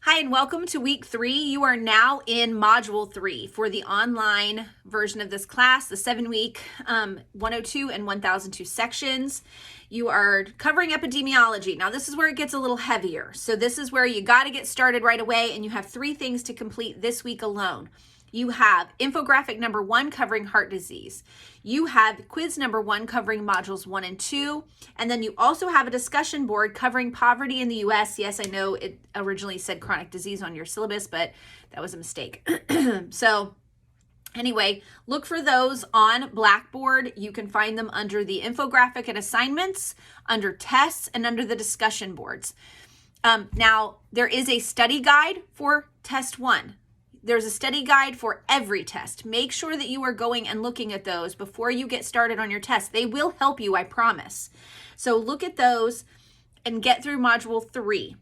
Hi, and welcome to week 3. You are now in module 3 for the online version of this class, the 7-week 102 and 1002 sections. You are covering epidemiology. Now, this is where it gets a little heavier. So this is where you got to get started right away, and you have 3 things to complete this week alone. You have infographic number 1 covering heart disease. You have quiz number 1 covering modules 1 and 2. And then you also have a discussion board covering poverty in the U.S. Yes, I know it originally said chronic disease on your syllabus, but that was a mistake. So anyway, look for those on Blackboard. You can find them under the infographic and assignments, under tests, and under the discussion boards. Now, there is a study guide for test 1. There's a study guide for every test. Make sure that you are going and looking at those before you get started on your test. They will help you, I promise. So look at those and get through module 3,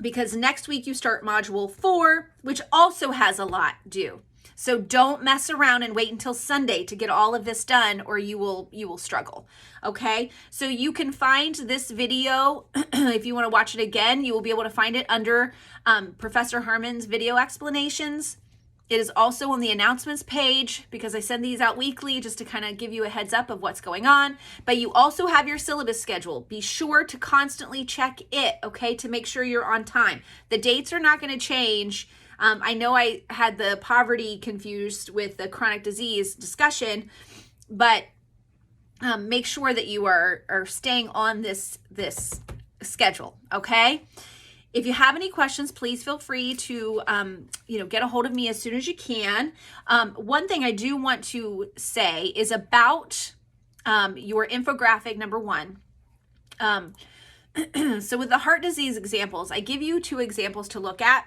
because next week you start module 4, which also has a lot due. So don't mess around and wait until Sunday to get all of this done, or you will struggle. Okay, so you can find this video if you want to watch it again. You will be able to find it under Professor Herman's video explanations. It is also on the announcements page, because I send these out weekly just to kind of give you a heads up of what's going on. But you also have your syllabus schedule. Be sure to constantly check it, okay, to make sure you're on time. The dates are not going to change. I know I had the poverty confused with the chronic disease discussion, but make sure that you are staying on this schedule, okay? If you have any questions, please feel free to get a hold of me as soon as you can. One thing I do want to say is about your infographic number 1. So with the heart disease examples, I give you 2 examples to look at.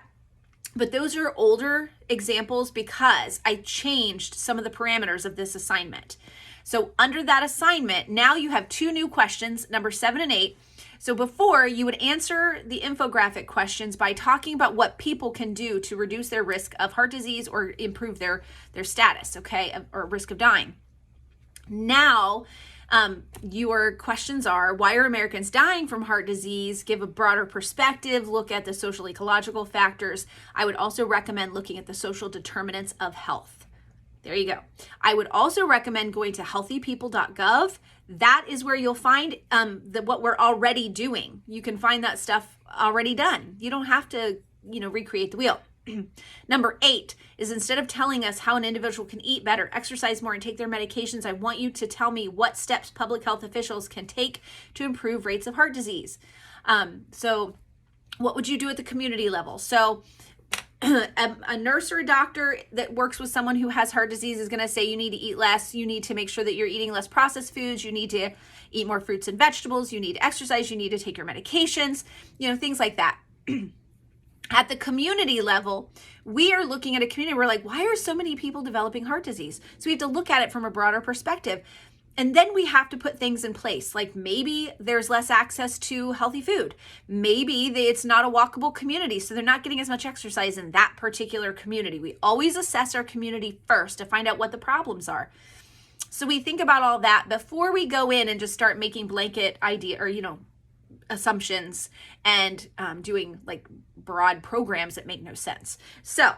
But those are older examples because I changed some of the parameters of this assignment. So under that assignment, now you have 2 new questions, number 7 and 8. So before, you would answer the infographic questions by talking about what people can do to reduce their risk of heart disease or improve their status, okay, or risk of dying. Now, your questions are, why are Americans dying from heart disease? Give a broader perspective, look at the social ecological factors. I would also recommend looking at the social determinants of health. There you go. I would also recommend going to healthypeople.gov. That is where you'll find what we're already doing. You can find that stuff already done. You don't have to, recreate the wheel. Number 8 is, instead of telling us how an individual can eat better, exercise more, and take their medications, I want you to tell me what steps public health officials can take to improve rates of heart disease. So what would you do at the community level? So a nurse or a doctor that works with someone who has heart disease is going to say you need to eat less. You need to make sure that you're eating less processed foods. You need to eat more fruits and vegetables. You need to exercise. You need to take your medications, things like that. At the community level, we are looking at a community. We're like, why are so many people developing heart disease? So we have to look at it from a broader perspective. And then we have to put things in place. Like maybe there's less access to healthy food. Maybe it's not a walkable community, so they're not getting as much exercise in that particular community. We always assess our community first to find out what the problems are. So we think about all that before we go in and just start making blanket assumptions and doing like broad programs that make no sense. So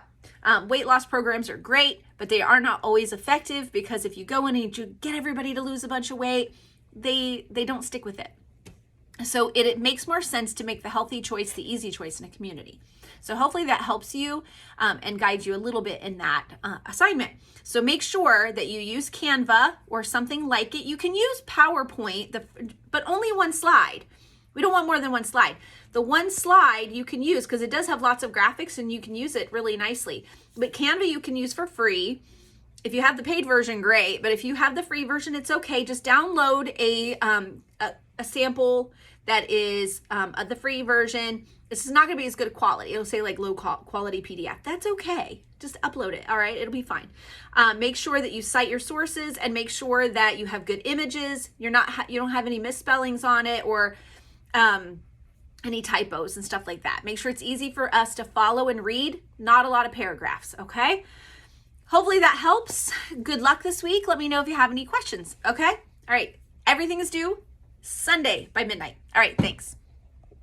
weight loss programs are great, but they are not always effective, because if you go in and you get everybody to lose a bunch of weight, they don't stick with it. So it makes more sense to make the healthy choice the easy choice in a community. So hopefully that helps you and guides you a little bit in that assignment. So make sure that you use Canva or something like it. You can use PowerPoint, but only one slide. We don't want more than one slide. The one slide you can use, because it does have lots of graphics and you can use it really nicely. But Canva you can use for free. If you have the paid version, great. But if you have the free version, it's okay. Just download a sample that is the free version. This is not going to be as good quality. It'll say like low quality PDF. That's okay. Just upload it. All right, it'll be fine. Make sure that you cite your sources and make sure that you have good images. You don't have any misspellings on it or any typos and stuff like that. Make sure it's easy for us to follow and read, not a lot of paragraphs, okay? Hopefully that helps. Good luck this week. Let me know if you have any questions, okay? All right, everything is due Sunday by midnight. All right, thanks.